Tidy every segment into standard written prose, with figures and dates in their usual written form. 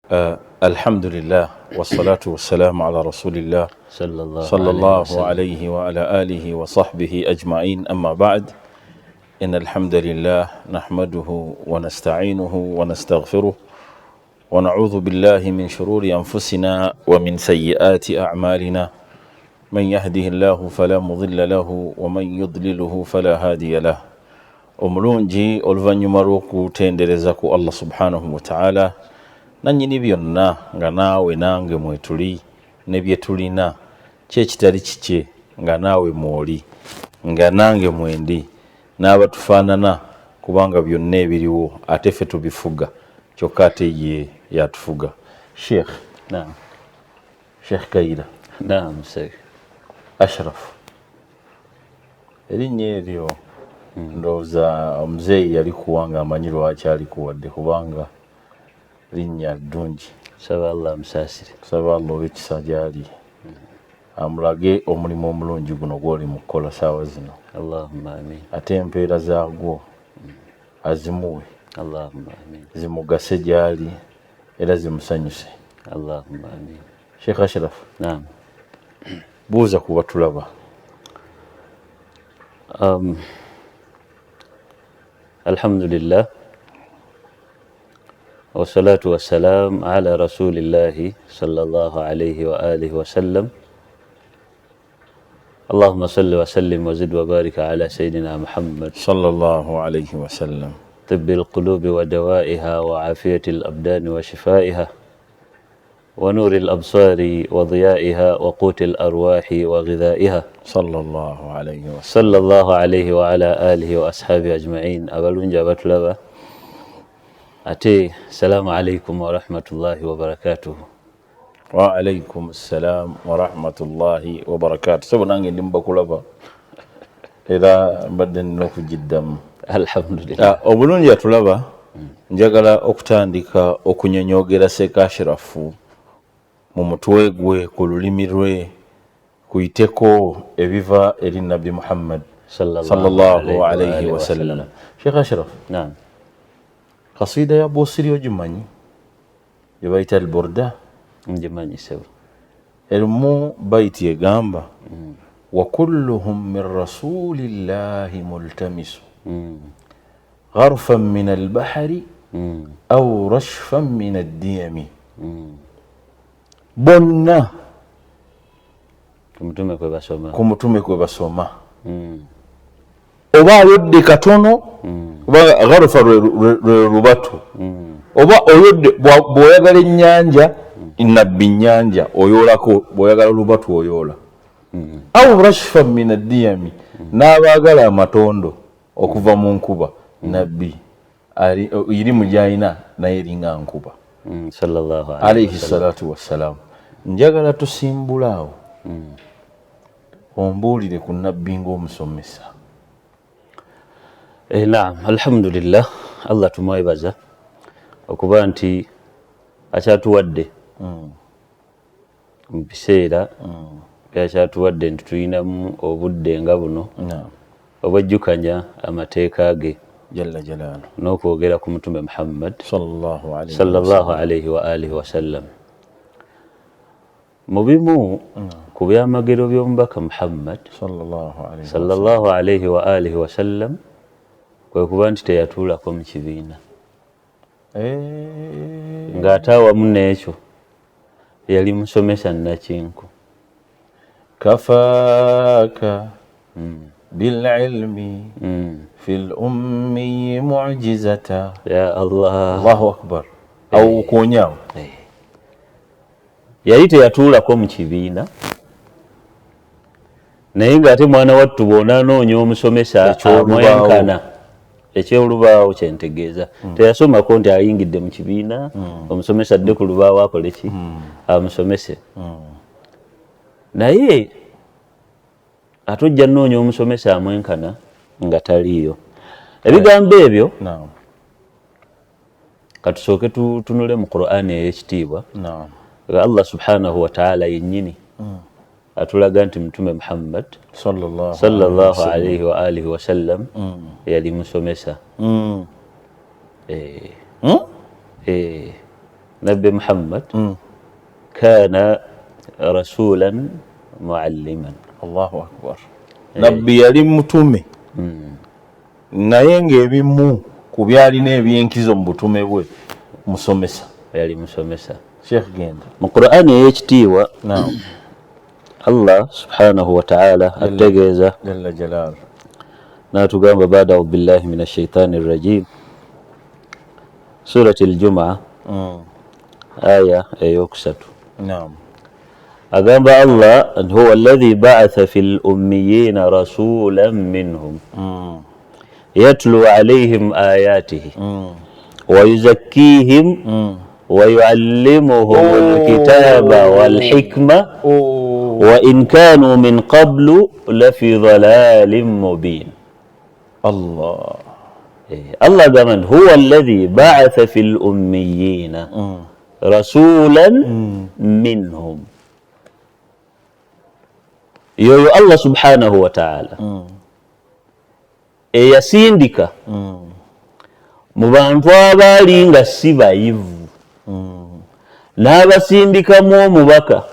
الحمد لله والصلاة والسلام على رسول الله صلى الله عليه وعلى آله وصحبه أجمعين. أما بعد، إن الحمد لله نحمده ونستعينه ونستغفره ونعوذ بالله من شرور أنفسنا ومن سيئات أعمالنا. من يهده الله فلا مضل له ومن يضلله فلا هادي له. Omulungi oluvannyuma lw'okutendereza ku Allah subhanahu wa ta'ala nannyini byonna nga naawe nange mwetuli ne bye tulina kyekitali kikye nga naawe mwoli nga nange mwendi n'abatufaanana kubanga byonna ebiriwo ate ffe tubifuga kyokka ate ye yatufuga. Sheikh Kaira Ashraf, erinnya eryo ndowooza omuzeeyi yali kuwanga amanyi lwaki alikuwadde kubanga linnya ddungi. Saba Allah amusaasire, saba Allah ow'ekisa gy'ali amulage omulimu omulungi guno gw'oli mu kukola saawa zino. Allahumma amin. Ate empeera zaagwo azimuwe, Allahumma amin. zimugase gy'ali era zimusanyuse. Allahumma amin. Sheikh Ashraf, naam, buuza ku batulaba. Alhamdulillah wassalatu wassalam ala rasulillahi sallallahu alayhi wa alihi wa sallam. Allahumma salli wa sallim wa zid wa barika ala sayyidina Muhammad sallallahu alayhi wa sallam. tibbil qulubi wa dawaiha wa afiyatil abdani wa shifaiha wa nuril absari wa diyaiha wa qutil arwahi wa ghidhaiha. Sallallahu alayhi wa sallam. Sallallahu alayhi wa ala alihi wa ashabi ajma'in. Abalungi abatulaba, ate salamu alaykum wa rahmatullahi wa barakatuh. Wa alaykum assalam wa rahmatullahi wa barakatuh. Sabo nange ndi mubakulaba era mbadde nina okugiddamu. Alhamdulillah. Obulungi atulaba, njagala okutandika okunyonyogera Sheikh Ashraf mu mutwe gwe, ku lulimi lwe, kuyiteko ebiva eri Nabi Muhammad sallallahu alayhi wa sallam. Sheikh Ashraf, naam, kasida ya Busiri ogimanyi gye bayita al-Burda? ngimanyi sebo. Erimu baiti egamba wa kulluhum min rasulillahi multamisu gharfan min al-bahri aw rashfan min ad-diyami. Bonna ku mutume kwe basoma oba oyodde katono oba gharufa lwe lubatu oba oyodde bw'oyagala ennyanja nabbi nnyanja oyoolako, bw'oyagala lubatu oyoola. aw rashfa min ad-diyami, n'abaagala amatondo okuva mu nkuba, nabbi irimu gy'alina naye eringa nkuba. Sallallahu alayhi salatu wassalam. Njagala tusimbulaawo ombuulire ku nabbi ng'omusomesa. Naam, alhamdulillah, Allah tumwebaza okuba nti akyatuwadde mu biseera byakyatuwadde nti tulinamu obudde nga buno obwejjukanya amateeka ge jalla jalaaluhu n'okwogera ku mutume Muhammad sallallahu alayhi wa alihi wa sallam. Mu bimu ku byamagero by'omubaka Muhammad sallallahu alayhi wa alihi wa sallam kwe kuba nti teyatuulako mu kibiina, ng'ate awamu n'ekyo yali musomesa nnakinku. kafaaka bililmi fil ummi mu'jizata. Ya Allah, Allahu akbar. Awo kuonyaawo yali teyatuulako mu kibiina, naye ng'ate mwana wattu bw'onaanoonya omusomesa amwenkana ekyolubaawo kyentegeeza teyasomako nti ayingidde mu kibiina omusomesa adde ku lubaawo akole ki amusomese. Naye ate ojja nnoonya omusomesa amwenkana nga taliiyo. Ebigambo ebyo katusooke tunule mu Qur'ani ey'ekitiibwa. Allah subhanahu wa ta'ala yennyini atulaga nti mutume Muhammad sallallahu alayhi wa alihi wa sallam yali musomesa. nabbi Muhammad kana rasulan mualliman. Allahu akbar. Nabbi yali mutume naye ng'ebimu ku byalina ebyenkizo mu butume bwe musomesa. Yali musomesa. Sheikh genda mu Qur'ani ey'ekitiibwa Allah subhanahu wa ta'ala ategeeza jalla jalaaluhu n'atugamba baada billahi minash shaitani rrajim surati al-Jumu'a aya eyokusatu. agamba Allah huwa alladhi ba'atha fil ummiyina rasulan minhum yatlu alayhim ayatihi wa yuzakkihim wa yuallimuhum alkitaba wal hikma wa in kanu min qablu lafi dhalalin mubin. Allah gaman huwa alladhi ba'atha fil ummiyina rasulan minhum. Yoyo Allah subhanahu wa ta'ala eyasindika mu bantu abaali nga si bayivu n'abasindikamu omubaka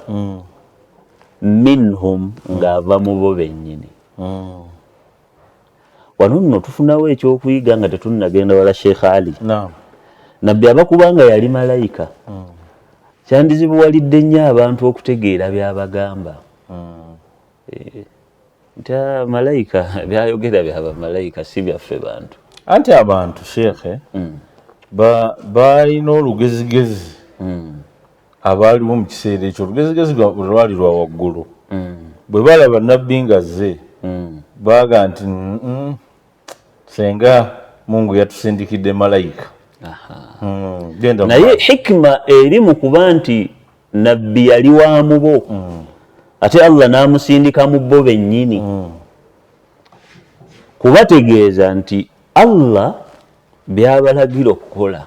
minhum ng'ava mu bo bennyini. Wano nno tufunawo ekyokuyiga nga tetunnagenda wala Sheikh Ali. Nabbi abakubanga yali malayika kyandizibuwalidde nnyo abantu okutegeera byabagamba. Nti malayika byayogera byaba malayika si byaffe bantu. Anti abantu Sheikh balina olugezigezi abaaliwo mu kiseera ekyo. Olugezigezi lwali lwa waggulu. Bwe balaba nabbi ngazze baga nti senga Mungu yatusindikidde malayika. Naye hikima eri mu kuba nti nabbi yali wa mubo ate Allah n'amusindika mu bo bennyini kubategeeza nti Allah byabalagira okukola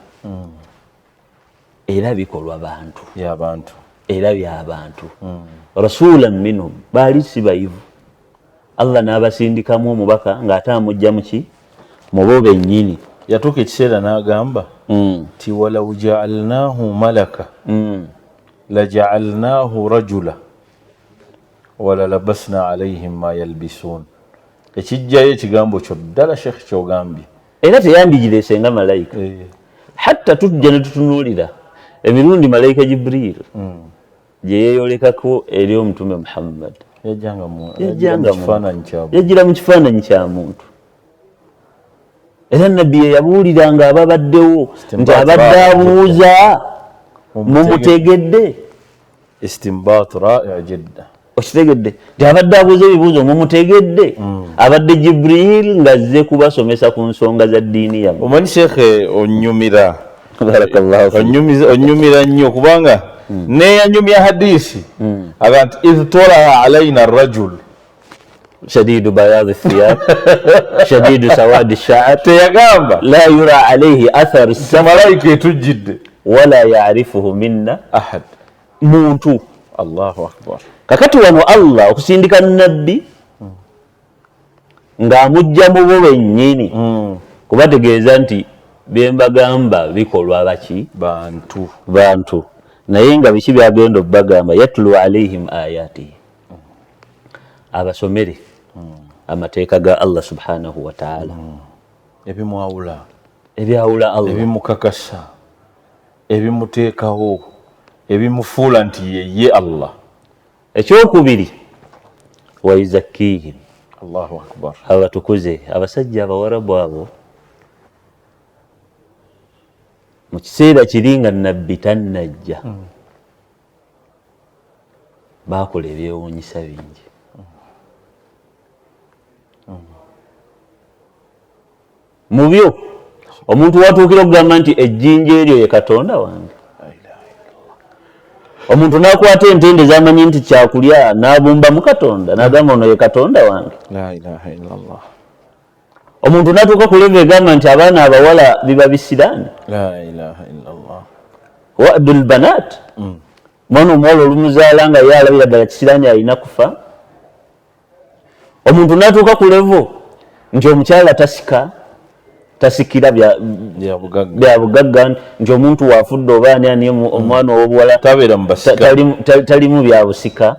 era bikolwa bantu era by'abantu. Rasulan minhum baali si bayivu. Allah n'abasindikamu omubaka ng'ate amujja muki mu bo bennyini. Yatuuka ekiseera n'agamba ti walaw ja'alnahu malaka laja'alnahu rajula wala labasna alayhim ma yalbisun. Ekijjayo ekigambo kyo ddala Sheikh kyogambye era teyandigireese nga malayika. Hatta tujja ne tutunuulira emirundi malayika Jibril gye yeeyolekako eri omutume Muhammad yajjira mu kifaananyi kya muntu. Era nabbi yabuuliranga ababaddewo nti abadde abuuza mumutegedde. Istinbaat ra'i' jidda. Okitegedde nti abadde abuuza ebibuuzo mumutegedde. Abadde Jibril ng'azze kubasomesa ku nsonga za ddiini yammwe. Omanyi Sheikh onyumira onyumira nnyo kubanga neyanyumya hadisi aga nti idh tala alaina arrajul shadidu bayadhi thiyab shadidu sawadi sha'r teyagamba la yura alayhi athar malayika etujjidde wala ya'rifuhu minna ahad muntu. Allahu akbar. Kakati wano Allah okusindika nabbi ng'amujja mu bo bennyini kubategeeza nti byembagamba bikolwa baki bantu naye nga biki byagenda obbagamba yatlu alayhim ayatihi abasomere amateeka ga Allah subhanahu wa ta'ala ebyawula Allah ebimukakasa ebimuteekawo ebimufuula nti ye Allah. Ekyokubiri wa yuzakkihim. Allahu akbar. Abatukuze abasajja abawarabu abo mu kiseera kiri nga nabbi tannajja baakola ebyewuunyisa bingi. Mu byo omuntu watuukira okugamba nti ejjinja eryo ye Katonda wange. Omuntu n'akwata entende z'amanyi nti kyakulya n'abumba mu Katonda n'agamba ono ye Katonda wange. La ilaha illallah. Omuntu n'atuuka ku level egamba nti abaana abawala biba bisiraani. La ilaha illallah. Wa'dul banat. Mwana omuwala olumuzaala nga ye alabira ddala kisiraani alina kufa. Omuntu n'atuuka ku level nti omukyala tasikira bya bugagga nti omuntu wafudde obaani ani omwana ow'obuwala talimu bya busika.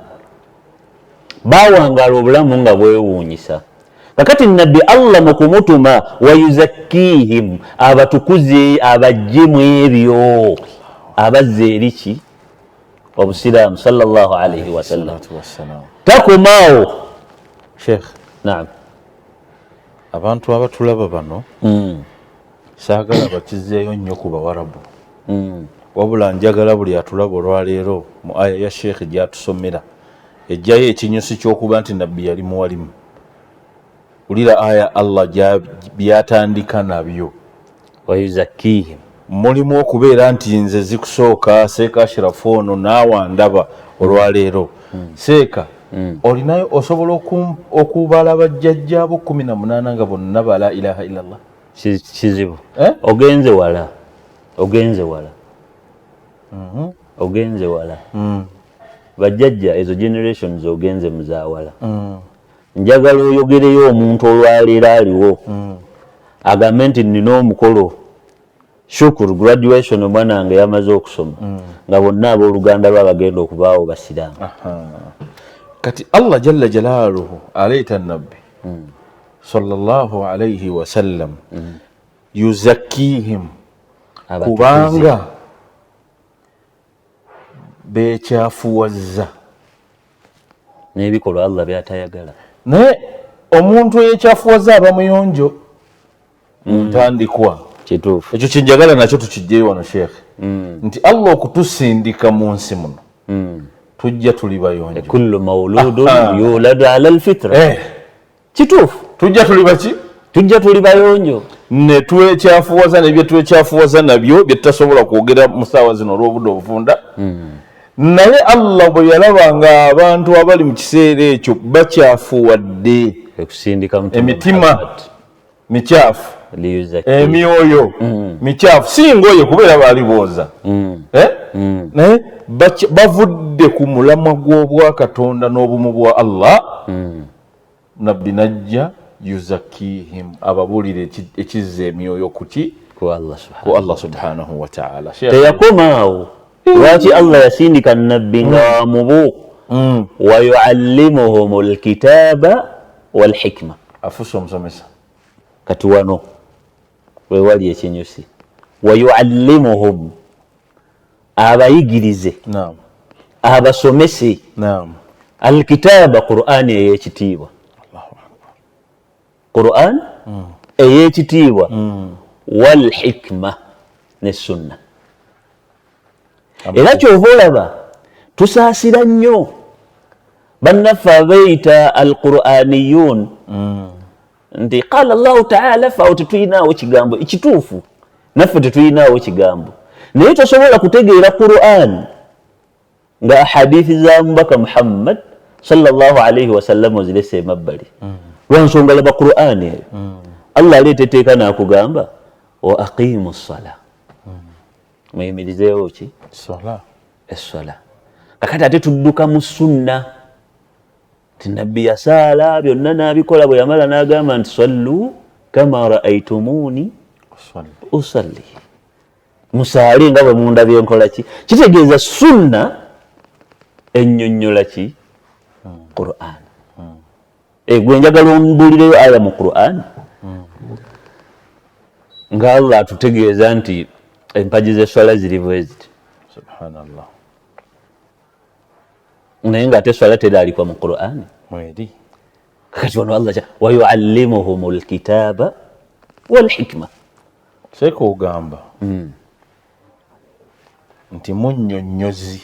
Baawangala obulamu nga bwewuunyisa. Kakati nabbi Allah mu kumutuma wayuzakkihim, abatukuze abajjemu ebyo abazze eriki obusiraamu sallallahu alayhi wasallam. Takomaawo Sheikh. Naam. Abantu abatulaba bano saagala bakizzeeyo nnyo ku Bawarabu, wabula njagala buli atulaba olwaleero mu aya ya Sheikh gy'atusomera ejjayo ekinyusi ky'okuba nti nabbi yali muwalimu. Ulira aya Allah byatandika nabyo wayuzakkihim, mulimu okubeera nti nze zikusooka Seeka Ashrafu ono naawe ndaba olwaleero. Seeka olinayo osobola okubala bajjajjaabo 18 nga bonna ba la ilaha illallah? Kizibu. Ogenze wala ogenze wala bajjajja ezo generations ogenze muzaawala. Njagala oyogereyo omuntu olwaleero aliwo agambe nti nina omukolo shukuru graduation omwana wange yamaze okusoma nga bonna abooluganda lwe bagenda okubaawo basiraamu. Kati Allah jalla jalaaluhu aleeta nabbi sallallahu alayhi wa sallam yuzakkihim, kubanga beekyafuwazza n'ebikolwa Allah byatayagala. Naye omuntu eyekyafuwazza aba muyonjo mu ntandikwa. Kituufu. Ekyo kyenjagala nakyo tukijjeyo wano Sheikh, nti Allah okutusindika mu nsi muno tujja tuli bayonjo. Kullu mawludun yuladu ala alfitra. Kituufu. Tujja tuli baki? Tujja tuli bayonjo. Ne twekyafuwaza nebyo twekyafuwaza nabyo bye tutasobola kwogera mu ssaawa zino olw'obudde obufunda. Naye Allah bwe yalabanga abantu abali mu kiseera ekyo bakyafuwadde emitima mikyafu, emyoyo mikyafu, si ngoye kubeera baali booza, naye bavudde ku mulamwa gw'obwakatonda n'obumu bwa Allah. Nabbi najja yuzakkihim, ababuulire ekizza emyoyo kuki? Ku Allah subhanahu wa ta'ala. Teyakomaawo. Lwaki Allah yasindika nabbi nga wamubu wa yuallimuhum alkitaba walhikma. Afusa omusomesa kati wano wewali ekinyusi. Wa yuallimuhum, abayigirize, abasomese alkitaba, Qur'an ey'ekitiibwa, Qur'an ey'ekitiibwa, walhikma ne sunna. Era kyova olaba tusaasira nnyo bannaffe abeeyita alquraniyun nti qala Allahu ta'ala, faawe tetuyinaawo kigambo ekituufu, naffe tetuyinaawo kigambo. Naye tosobola kutegeera Qur'an nga hadithi za mubaka Muhammad sallallahu alayhi wa sallam ozirese emabbali. Lwansonga laba Qur'an eyo Allah aleeta etteeka n'akugamba wa aqimu ssala, muyimirizeewo ki? Essola. Kakati ate tudduka mu sunna ti nabbi yasaala byonna n'abikola, bwe yamala n'agamba nti sallu kama ra'aytumuni usalli, musaale nga bwe mundabye nkola ki. Kitegeeza sunna ennyonnyola ki? Qur'an. Gwe njagala ombuulireyo aya mu Qur'an nga Allah atutegeeza nti empagi z'eswala ziri bwe ziti. Subhanallah. Naye ng'ate eswala teraalikwa mu Qur'an. Mweri. Kakati wano Allah wa yuallimuhum alkitaba walhikma. Seeka ogamba nti munnyonnyozi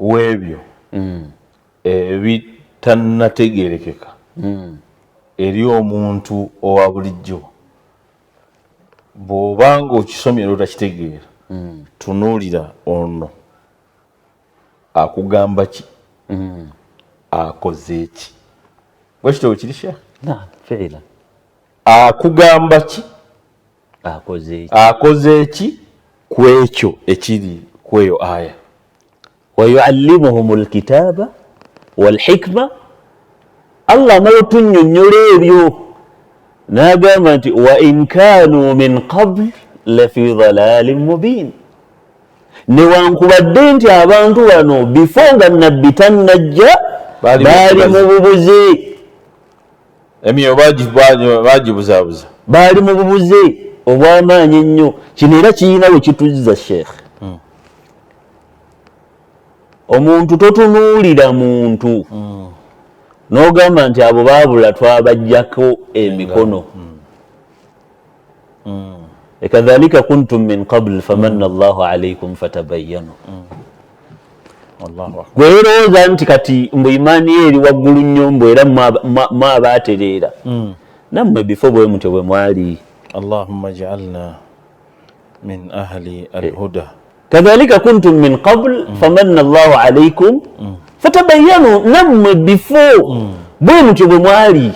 w'ebyo ebitannategeerekeka eri omuntu owa bulijjo, bw'obanga okisomye era otakitegeera, tunuulira ono akugamba ki? Akoze ki? Bwekityo bwe kiri Sheikh? Feera. Akugamba ki? Akoze ki ku ekyo ekiri ku eyo aya? Wa yuallimuhum alkitaba walhikma. Allah amala otunnyonnyola ebyo n'agamba nti wa in kanu min qabl lafi dhalalin mubin, newankubadde nti abantu bano bifo nga nabbi tannajja baali mu bubuze, emyoyo bagibuzaabuza, baali mu bubuze obw'amaanyi ennyo. Kino era kiyina we kituzza Sheikh. Omuntu totunuulira muntu n'ogamba nti abo baabula twabajjako emikono. Ekadhalika kuntum min qabl famanna Allahu alaykum fatabayyanu. Gwe olowooza nti kati mbu imaani ye eri waggulu nnyo mbu era mwabaatereera, nammwe bifo bwe mutyo bwe mwali. Allahumma ij'alna min ahli alhuda. Kadhalika kuntum min qabl famanna Allahu alaykum fatabayyanu, nammwe bifo bwe mutyo bwe mwali,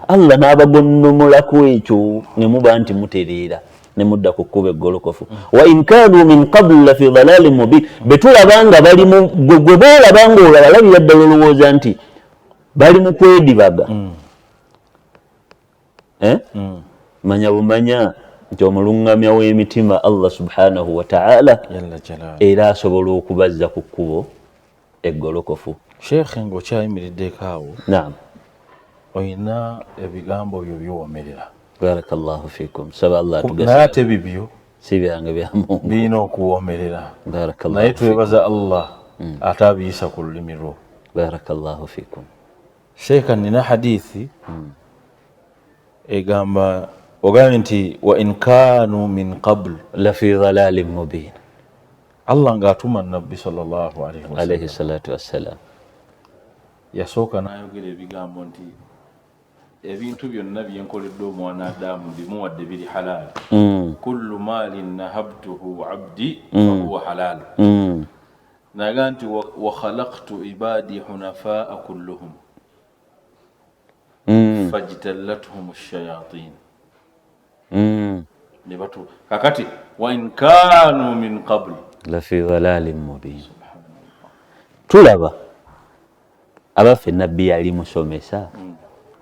Allah n'abagonnomolako ekyo ne muba nti mutereera ne mudda ku kkubo eggolokofu. Wa in kanu min qabl lafi dhalalin mubin, betulabanga bali mu gwe beerabanga olabalabira ddala olowooza nti bali mu kwedibaga. Manya bumanya nti omulungamya w'emitima Allah subhanahu wa ta'ala era asobola okubazza ku kkubo eggolokofu. Sheikh, ng'okyayimiriddeko awo, naam, oyina ebigambo byo byowomerera. Barakallahu fikum. Saba Allah atugasa. Naye ate bibyo si byange bya Mungu, birina okuwomerera. Barakallahu. Naye twebaza Allah ate abiyisa ku lulimi lwo. Barakallahu fikum. Sheikh, nina hadithi egamba ogambye nti wa in kanu min qabl lafi dhalalin mubin. Allah ng'atuma nabbi sallallahu alayhi salatu wassalam yasooka n'ayogera ebigambo nti ebintu byonna byenkoledde omwana Adamu bimuwadde biri halal. Kullu malin nahabtuhu abdi fahuwa halal. Naga nti wa khalaqtu ibadi hunafaa kulluhum fajtalathum ash-shayatin. Nebatu kakati wa in kanu min qabl lafi dhalalin mubin. Tulaba abaffe nabbi yali musomesa,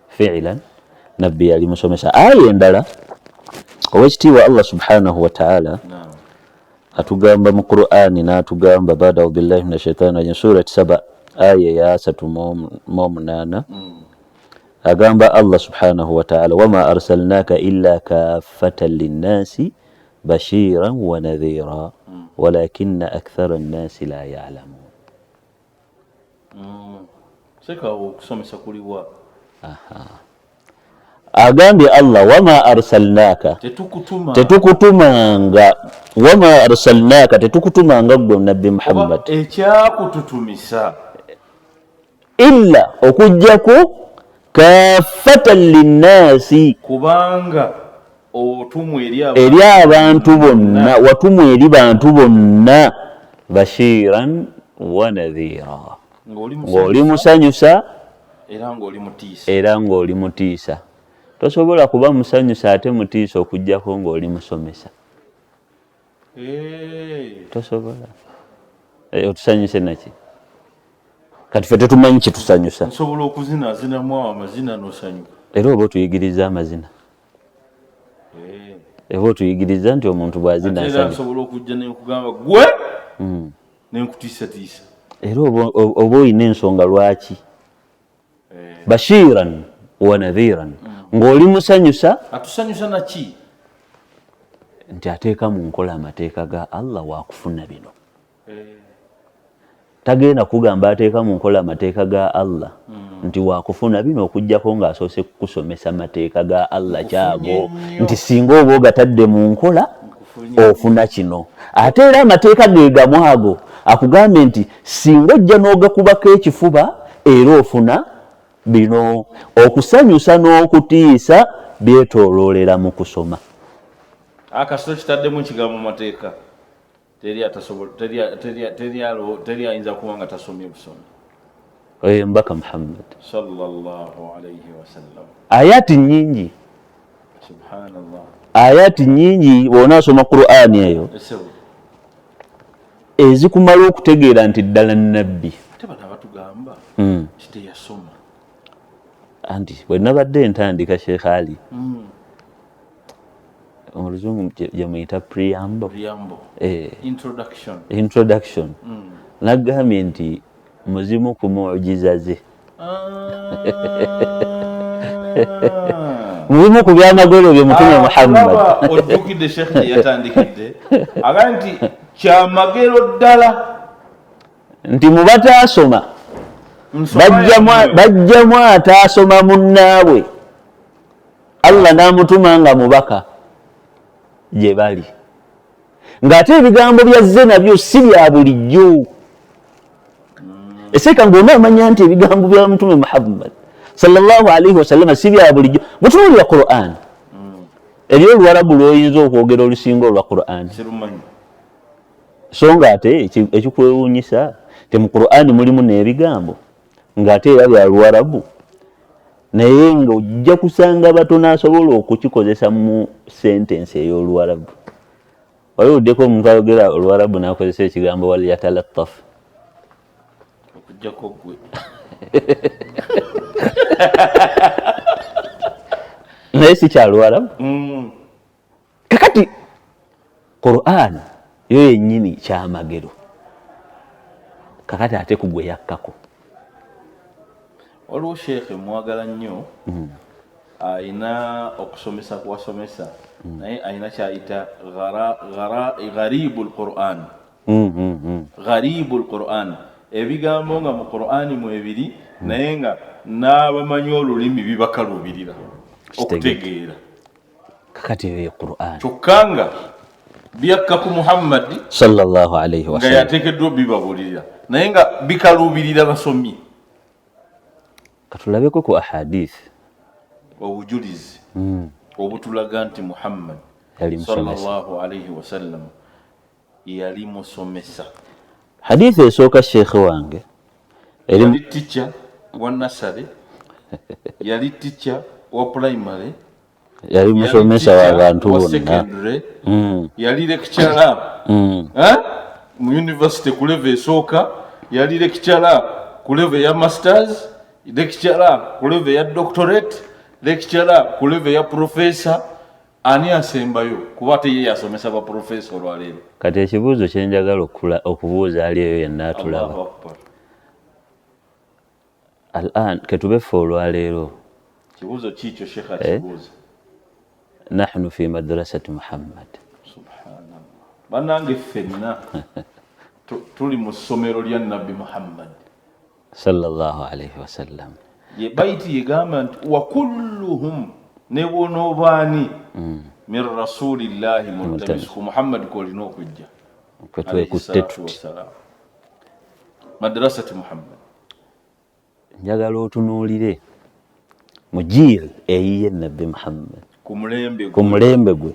fi'lan nabbi yali musomesa. Aya endala owekitiibwa Allah subhanahu wa ta'ala atugamba mu Qur'ani, n'atugamba baada billahi minash shaitani rajim, surati 7 aya ya 3:8, agamba Allah subhanahu wa ta'ala wama arsalnaka illa kaffatan linnasi bashiran wa nadhira walakinna akthara nnasi la ya'lamun. Seka okusomesa kuliwa. Agambye Allah wama arsalnaka, tetukutumanga, wama arsalnaka, tetukutumanga gwe nabbi Muhammad, ekyakututumisa illa okujjako kaffatan linnasi, kubanga otumwa eri abantu bonna, watumwa eri bantu bonna, bashiran wa nadhira, ng'oli musanyusa era ng'oli mutiisa. Tosobola kuba musanyusa ate mutiisa okujjako ng'oli musomesa. Tosobola. Otusanyuse naki? Kati ffe tetumanyi kitusanyusa. Nsobola okuzinazinamu amazina n'osanyuka. Era oba otuyigiriza amazina. Eba otuyigiriza nti omuntu bw'azina asanyuka. Era nsobola okujja n'ekugamba gwe n'enkutiisatiisa. Era oba oyina ensonga lwaki. Bashiran wa nadhiran, ng'oli musanyusa. Atusanyusa naki? Nti ateeka mu nkola amateeka ga Allah wakufuna bino. Tagenda kugamba ateeka mu nkola amateeka ga Allah nti wakufuna bino okujjako ng'asoose kukusomesa amateeka ga Allah kyago, nti singa oba ogatadde mu nkola ofuna kino. Ate era amateeka ge gamu ago akugambye nti singa ojja n'ogakubako ekifuba era ofuna bino. Okusanyusa n'okutiisa byetooloolera mu kusoma. Akasito kitaddemu ekigambo mu mateeka teri ayinza kuba nga tasomye busomi. Oyo mbaka Muhammad sallallahu alayhi wasallam, ayati nyingi, subhanallah, ayati nyingi bw'onaasoma Qur'ani eyo ezikumala okutegeera nti ddala nnabbi. Ate bano abatugamba kiteyasoma. anti bwe nabadde ntandika Sheikh Ali omuluzungu yamuyita preamble introduction nagambye nti muzimu ku mujiza ze muzimu ku byamagero bye Mutume Muhammad ojjukidde Sheikh yatandikidde aga nti kyamagero ddala nti mubataasoma bajjamu ataasoma munnaabwe Allah n'amutuma nga mubaka gye bali ng'ate ebigambo byazze nabyo si bya bulijjo eseka ng'onaamanya nti ebigambo bya Mutume Muhammad sallallahu alaihi wasallam si bya bulijjo butunuulira Qur'an eriyo oluwarabu lw'oyinza okwogera olusinga olwa Qur'an so ng'ate ekikwewuunyisa te mu Qur'an mulimu n'ebigambo ng'ate era bya luwarabu naye ng'ojja kusanga batono asobola okukikozesa mu sentensi ey'oluwarabu waliwuddeko omuntu ayogera oluwarabu n'akozesa ekigambo waliyatalattaf okujjako gwe naye si kya luwarabu kakati Qur'an yo yennyini kyamagero kakati ate kugwe yakkako waliwo sheekhe mwagala nnyo ayina okusomesa kuwasomesa naye ayina kyayita gharibu lquran gharibu lquran ebigambo nga mu Qur'ani mwebiri naye nga n'abamanyi olulimi bibakalubirira okutegeera kakati eyo Qur'an kyokka nga byakka ku Muhammadi sallallahu alaihi wasallam nga yateekeddwa bibabulirira naye nga bikalubirira basomi katulabeko ku ahadith obujulizi obutulaga nti Muhammad sallallahu alaihi wasallam yali musomesa. Hadith esooka sheekhe wange yali teacher wa nursery yali teacher wa primary yali musomesa w'abantu bonna yali lecturer mu university ku level esooka yali lecturer ku level ya masters lecturer ku level ya doctorate lecturer ku level ya professor ani asembayo kuba ate ye yasomesa ba professor olwaleero. Kati ekibuuzo kye njagala okubuuza ali eyo yenna atulaba al'an ketubeffe olwaleero kibuuzo kiikyo sheekha kibuuza nahnu fi madrasati Muhammad subhanallah bannange ffenna tuli mu ssomero lya nabbi Muhammad sallallahu alaihi wasallam ye baiti yegamba nti wa kulluhum ne bonoobaani min rasulillahi multamis ku Muhammad kolina okujja kwetwekutte tuti madrasati Muhammad. Njagala otunuulire mu jiil eyiye nabbi Muhammad ku mulembe gwe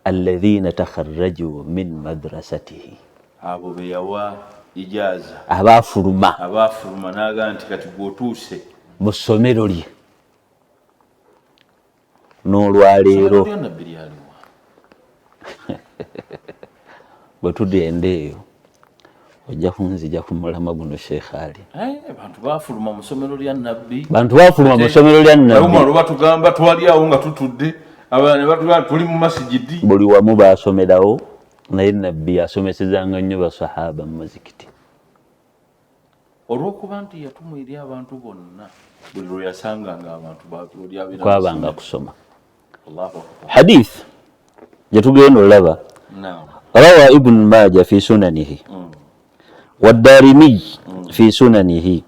alladhina takharraju min madrasatihi abo be yawa ijaaza abaafuluma n'agaa nti kati gwotuuse mu ssomero lye n'olwaleero bwe tudenda eyo ojja kunzija ku mulama guno Sheikh Ali. Bantu baafuluma mu ssomero lya nabbi Umar batugamba twali awo nga tutudde abaana tuli mu masigidi buli wamu baasomerawo naye nabbi yasomesezanga nnyo basahaba mu mazikiti olw'okuba nti yatuma eri abantu bonna buli lwe yasanganga abantu kwabanga kusoma. Hadith gye tugenda olaba rawa Ibn Majah fi sunanihi والدارمي في سننه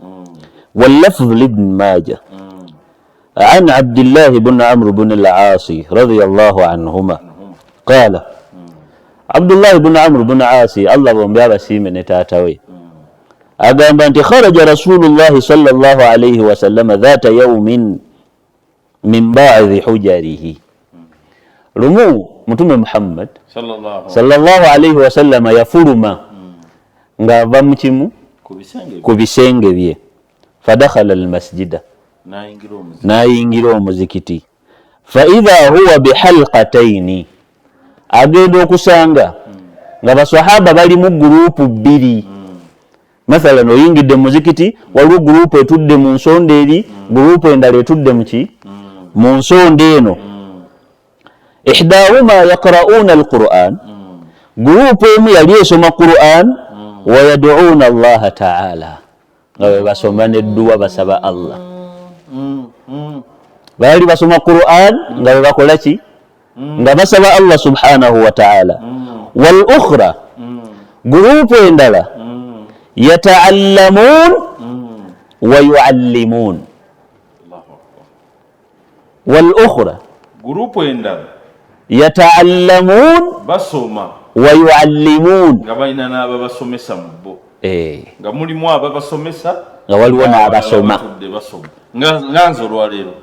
واللفظ لابن ماجه عن عبد الله بن عمرو بن العاص رضي الله عنهما قال عبد الله بن عمرو بن العاص الله بن سيمن تاتوي أقام أنت خرج رسول الله صلى الله عليه وسلم ذات يوم من بعض حجره رمو متم محمد صلى الله عليه وسلم يفرم ng'ava mu kimu ku bisenge bye fadakhala almasjida n'ayingira omuzikiti faidha huwa bihalqataini agenda okusanga nga basahaba bali mu gurupu bbiri mathalan oyingidde muzikiti waliwo gurupu etudde mu nsonda eri gurupu endala etudde muki mu nsonda eno ihdahuma yaqra'una alquran gurupu emu yali esoma quran wa yad'una allaha ta'ala nga bwe basoma nedduwa basaba allah baali basoma quran nga bwe bakola ki nga basaba allah subhanahu wa ta'ala wal ukhra gurupu endala yata'allamun wa yu'allimun wal ukhra gurupu endala yata'allamun basoma wa yu'allimun nga balina n'ababasomesa mu bo nga mulimu ababasomesa nga waliwo n'abasoma nga nze olwaleero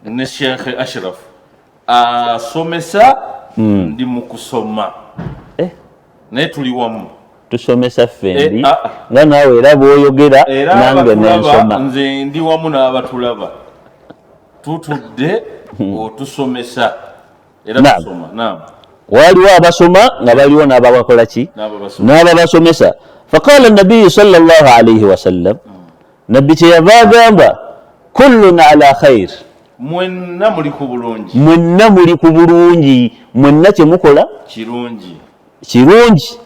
ne Sheikh Ashraf asomesa ndi mu kusoma naye tuli wamu tusomesa ffendi nga naawe era bw'oyogera nange nensoma nze ndi wamu n'abatulaba tutudde otusomesa era tusoma naam waliwo abasoma nga baliwo n'ababakola ki n'ababasomesa faqala nabiyu sallallahu alayhi wasallam nabbi kyeyava agamba kullun ala khair mwenna muli ku bulungi mwenna kyemukola kirungi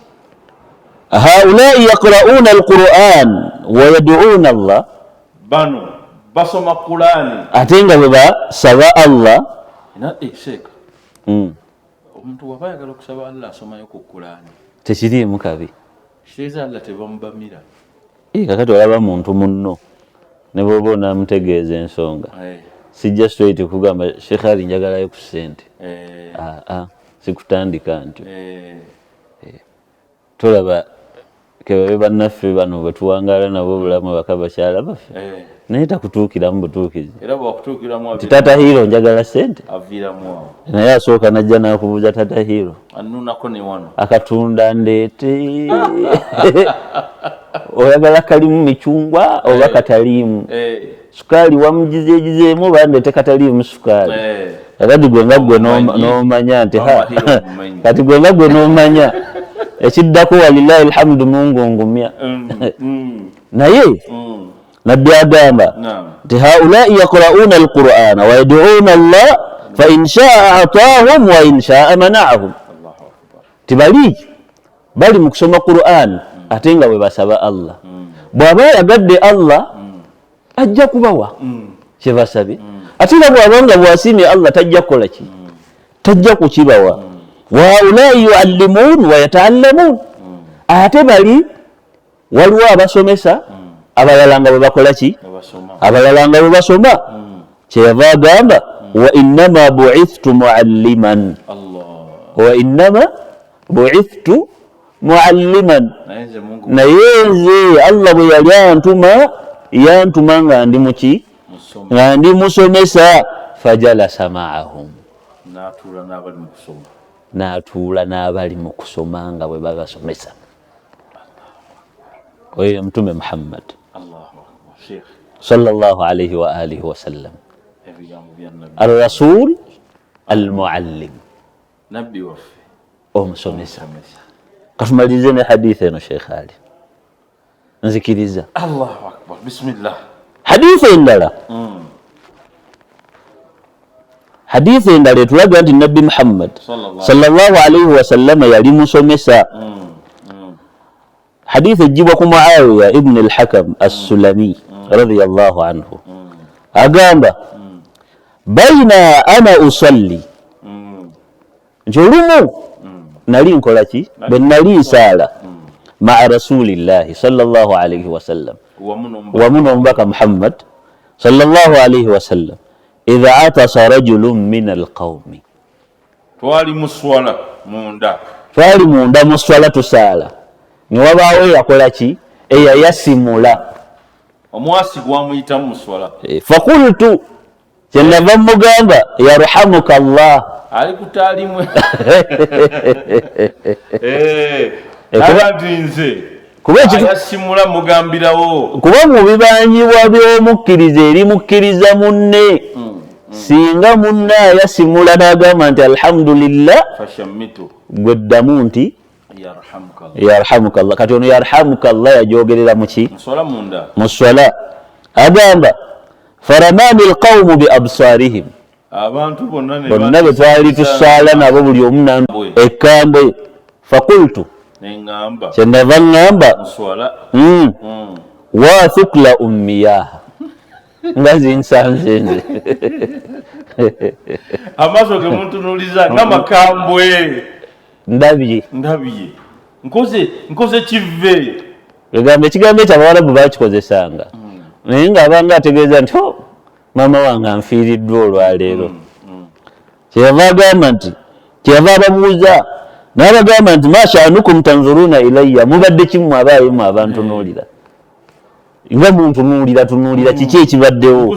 haulai yaqra'una alquran wa yad'una allah bano basoma qurani ate nga bwe basaba allah sheeka omuntu waba ayagala okusaba allah asomayo ku qurani tekiriimu kabi sheeza allah tebamubamira kakati olaba muntu munno ne bwoba onaamutegeeza ensonga sijja straight kugamba Sheikh Ali njagalayo ku ssente sikutandika ntyo tolaba kebabe bannaffe bano bwe tuwangaala nabo obulamu bakabakyala baffe naye takutuukiramu butuukizi ti tata hiro njagala ssente naye asooka najja n'akubuuza tata hiro akatunda ndeete oyagala kalimu micungwa oba kataliimu sukaali wamugizeegizeemu bandeete kataliimu sukaali kati gwe nga gwe n'omanya nti kati gwe nga gwe n'omanya ekiddako walillahi alhamdu mungungumya naye nabbi agamba nti haulai yaqra'una alqur'ana wa yad'una allah fa in sha'a ataahum wa in sha'a mana'ahum bali mu kusoma qur'an ate nga bwe basaba allah bw'aba yagadde allah ajja kubawa kye basabye ate nga bw'aba nga bw'asiimye allah tajja kukola ki tajja kukibawa wa haulai yu'allimun wa yata'allamun ate bali waliwo abasomesa abalala nga bwe bakola ki abalala nga bwe basoma kyeyava agamba wa innama bu'ithtu mu'alliman wa innama bu'ithtu mu'alliman naye nze allah bwe yali yantuma nga ndi muki nga ndi musomesa fajalasa ma'ahum n'atuula n'abali mu kusoma nga bwe babasomesa oyo mtume Muhammad sallallahu alayhi wa alihi wa sallam ar-rasul al-muallim nabbi waffe omusomesa katumalize ne hadithi eno Sheikh Ali nzikiriza Allahu akbar bismillah hadithi endala hadithi endala etulaga nti nabbi Muhammad sallallahu alayhi wa sallam yali musomesa حديث الجيبة معاوية ابن الحكم السلمي رضي الله عنه أقام بين أنا أصلي جلومو نالين كولاتي بنالين سالة مع رسول الله صلى الله عليه وسلم ومنهم بك محمد صلى الله عليه وسلم إذا عطس رجل من القوم توالي موندا مصولة سالة niwabaawo yakola ki eyayasimula omwasi gwamuyita muswala fakultu kyenava mugamba yarhamuka allah ali kutalimwe nze yasimula mugambirawo kuba mu bibanjibwa by'omukkiriza eri mukkiriza munne singa munne yasimula n'agamba nti alhamdulillah fashammitu gweddamu nti yarhamukallah kati ono yarhamukallah yajogerera muki muswala agamba faramani alqawmu biabsarihim abantu bonna bwe twali tusaala nabo buli omu ekkambe fakultu kyendava ŋŋamba wa thukla ummiyaha nga zinsanze nze amaaso ge muntunuliza ngamakambwe ndabye nkoze kive egamba ekigambo ekyo abawarabu bakikozesanga naye ngaabanga ategeeza nti maama wange anfiiriddwa olwaleero kyeyava agamba nti kyeyava ababuuza n'abagamba nti mashanukum tanzuruna ilayya mubadde kimu abaayimu abantunuulira nga muntunuulira kiki ekibaddewo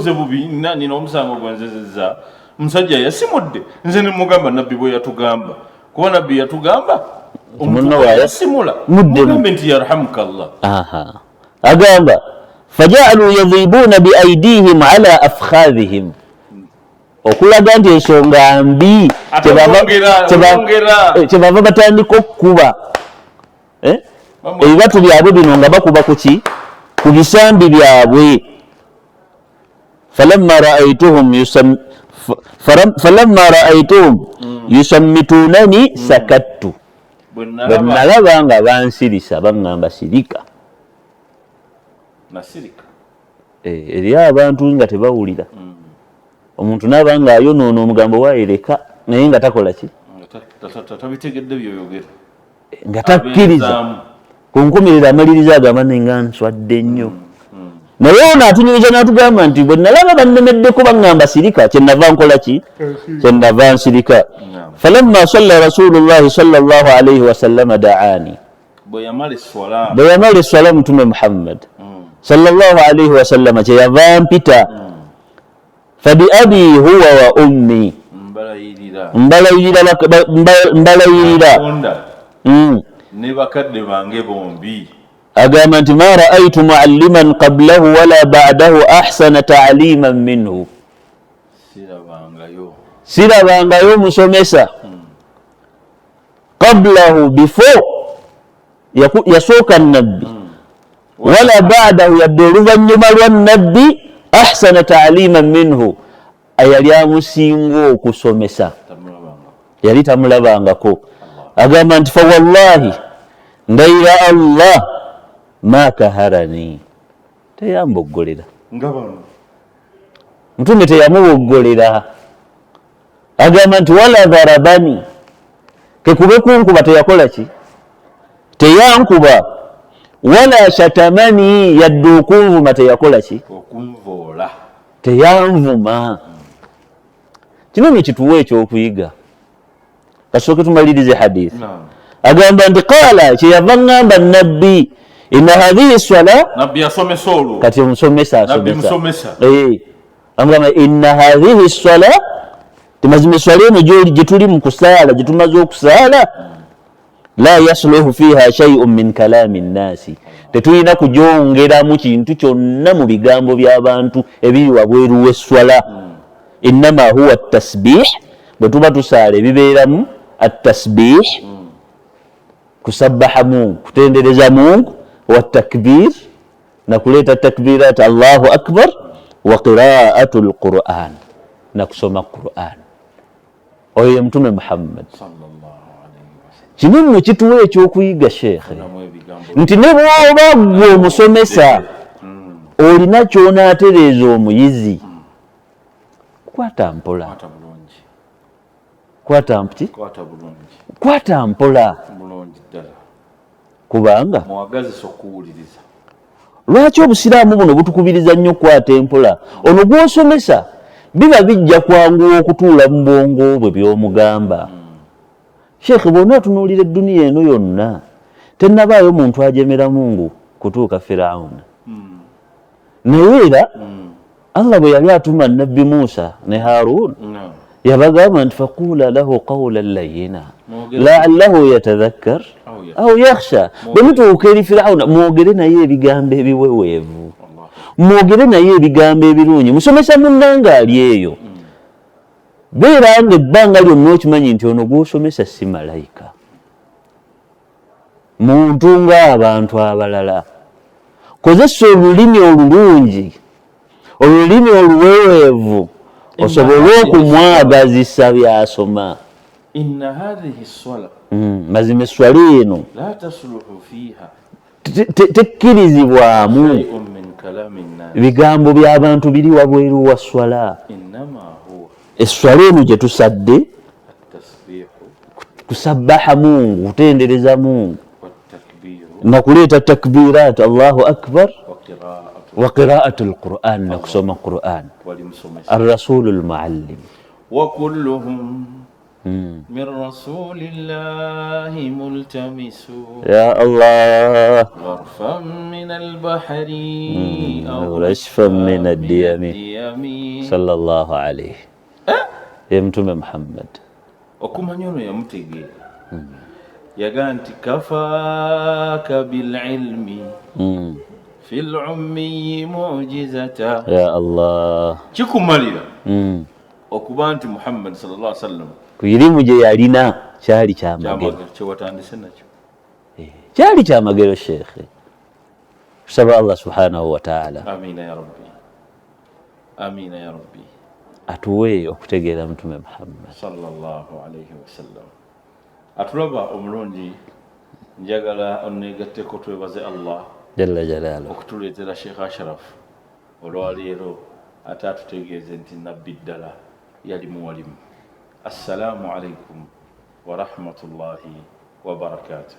nina omusango gwenzezeza musajja yasimudde nze nemugamba nabbi bwe yatugamba kuba nabbi yatugamba omuntu yasimula mugambe nti yarhamukallah agamba fajaaluu yadhibuuna biaidihim ala afkhadhihim okulaga nti ensonga mbi kyebava batandika okukuba ebibatu byabwe bino nga bakuba kuki ku bisambi byabwe falamma raaituhum yusammitunani sakattu bwe nalaba nga bansirisa baŋŋamba sirika eri abantu nga tebawulira omuntu naaba nga ayonoona omugambo waayereka naye nga takola ki nga takkiriza kunkumirira amaliriza agamba nenga nswadde nnyo naye ono atunyiriza n'atugamba nti bwe nalaba bannemeddeko baŋŋamba sirika kyenava nkola ki kyenava nsirika falamma salla rasulullahi sallallahu alaihi wasallama daani bwe yamala eswala mutume muhammad sallallahu alaihi wasallama kyeyava mpita fabiabi huwa wa ummi mbalayirira ne bakadde bange bombi agamba nti ma raaitu mualliman qablahu wala ba'dahu ahsana ta'liman minhu sirabangayo musomesa qablahu before yasooka nabbi wala ba'dahu yadde oluvannyuma lwa nabbi ahsana ta'liman minhu ayali amusinga okusomesa yali tamulabangako agamba nti fa wallahi ndayira allah ma kaharani teyamboggolera mutume teyamuboggolera agamba nti wala dharabani kekube kunkuba teyakola ki teyankuba wala shatamani yadde okunvuma teyakola ki teyanvuma kino nekituwa ekyokuyiga kasooke tumalirize hadith agamba nti qaala kyeyava ŋŋamba nabbi inna hadhihi swala nabbi asomesa olwo kati omusomesa asomesa agamba inna hadhihi swala temazima eswala eno gye tuli mu kusaala gye tumaze okusaala la yasluhu fiha shay'un min kalami nnaasi tetulina kujongeramu kintu kyonna mu bigambo by'abantu ebiri wabweru w'eswala innama huwa tasbih bwe tuba tusaala ebibeeramu atasbih kusabbaha mungu kutendereza mungu watakbir na kuleta takbirat allahu akbar wa qiraatu alquran na kusoma quran oyo mtume muhammad kino nno kituwa ekyokuyiga sheekhe nti ne bwoba gwe omusomesa olina kyonaatereeza omuyizi kwata mpola kwata mpola kubanga lwaki obusiraamu buno butukubiriza nnyo okukwata empola ono gw'osomesa biba bijja kwanguwa okutuula mu bwongo bwe by'omugamba sheekhe bw'ona atunuulira edduniya eno yonna tennabaayo muntu ajemera mungu kutuuka firawuna naye era allah bwe yali atuma nabbi musa ne harun yabagamba nti faquula lahu qawlan layyina laallahu yatadhakkar au yakhsha bwe mutuuka eri firawuna mwogere naye ebigambo ebiweweevu mwogere naye ebigambo ebirungi musomesa munnanga ali eyo beera nga ebbanga lyonna okimanyi nti ono gw'osomesa si malayika muntu ng'abantu abalala. Kozesa olulimi olulungi, olulimi oluweweevu, osobole okumwagazisa by'asoma. Inna hadhihi swala, mazima esswala eno la tasluhu fiha, tekkirizibwamu shay'un min kalami nnas, bigambo by'abantu biri wabweru wa swala. innama huwa Esswala eno gye tusadde at-tasbihu kusabbaha Mungu, kutendereza Mungu wat-takbiru na kuleeta takbirat, Allahu akbar, wa qira'atu wa qira'atul Qur'an, na kusoma Qur'an, walimsomesa. ar-rasulul muallim. Wa kulluhum min rasulillahi multamisu Ya Allah, gharfan min al-bahri aw rashfan min ad-diyami, diyami. sallallahu alayhi. Ye Mtume Muhammad Okumanya ono yamutegeera, yagaa nti kafaaka bililmi fil ummiyi mu'jizata. Ya Allah, Kikumalira okuba nti Muhammad sallallahu alaihi wasallam ku irimu gye yalina kyali kyamagero, kyewatandise nakyo kyali kyamagero shekhe. Tusaba Allah subhanahu wa ta'ala amina ya rabbi, amina ya rabbi, atuwe okutegeera Mtume Muhammad sallallahu alaihi wasallam. Atulaba omulungi, njagala onegatteko twebaze Allah jalla jalaaluhu okutuleetera Sheikh Ashraf olwaleero ate atutegeeze nti nabbi ddala yali muwalimu. Assalamu alaikum wa rahmatullahi wa barakatuh.